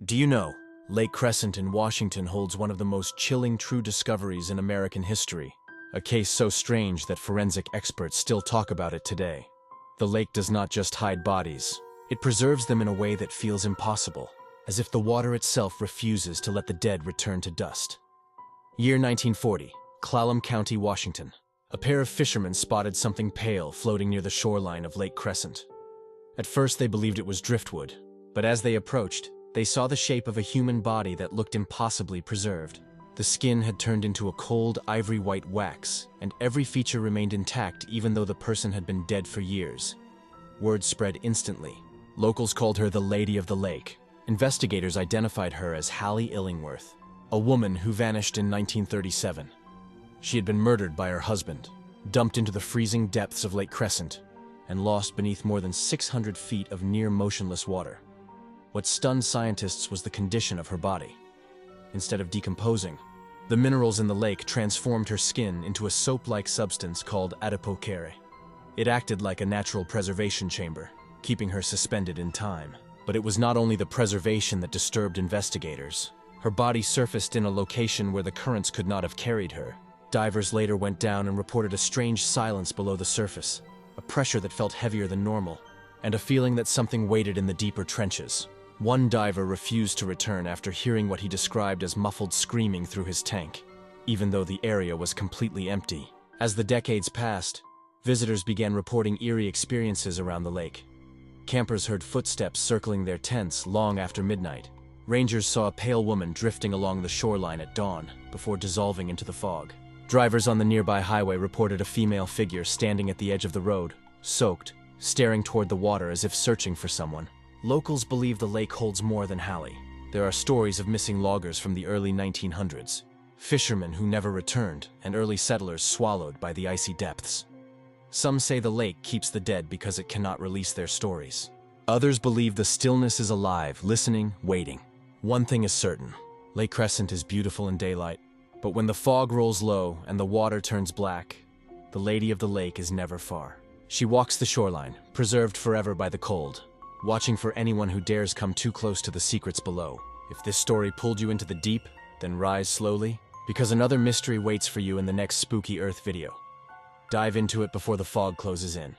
Do you know, Lake Crescent in Washington holds one of the most chilling true discoveries in American history, a case so strange that forensic experts still talk about it today. The lake does not just hide bodies, it preserves them in a way that feels impossible, as if the water itself refuses to let the dead return to dust. Year 1940, Clallam County, Washington. A pair of fishermen spotted something pale floating near the shoreline of Lake Crescent. At first they believed it was driftwood, but as they approached, they saw the shape of a human body that looked impossibly preserved. The skin had turned into a cold, ivory-white wax, and every feature remained intact even though the person had been dead for years. Word spread instantly. Locals called her the Lady of the Lake. Investigators identified her as Hallie Illingworth, a woman who vanished in 1937. She had been murdered by her husband, dumped into the freezing depths of Lake Crescent, and lost beneath more than 600 feet of near-motionless water. What stunned scientists was the condition of her body. Instead of decomposing, the minerals in the lake transformed her skin into a soap-like substance called adipocere. It acted like a natural preservation chamber, keeping her suspended in time. But it was not only the preservation that disturbed investigators. Her body surfaced in a location where the currents could not have carried her. Divers later went down and reported a strange silence below the surface, a pressure that felt heavier than normal, and a feeling that something waited in the deeper trenches. One diver refused to return after hearing what he described as muffled screaming through his tank, even though the area was completely empty. As the decades passed, visitors began reporting eerie experiences around the lake. Campers heard footsteps circling their tents long after midnight. Rangers saw a pale woman drifting along the shoreline at dawn before dissolving into the fog. Drivers on the nearby highway reported a female figure standing at the edge of the road, soaked, staring toward the water as if searching for someone. Locals believe the lake holds more than Hallie. There are stories of missing loggers from the early 1900s, fishermen who never returned, and early settlers swallowed by the icy depths. Some say the lake keeps the dead because it cannot release their stories. Others believe the stillness is alive, listening, waiting. One thing is certain, Lake Crescent is beautiful in daylight, but when the fog rolls low and the water turns black, the Lady of the Lake is never far. She walks the shoreline, preserved forever by the cold, watching for anyone who dares come too close to the secrets below. If this story pulled you into the deep, then rise slowly, because another mystery waits for you in the next Spooky Earth video. Dive into it before the fog closes in.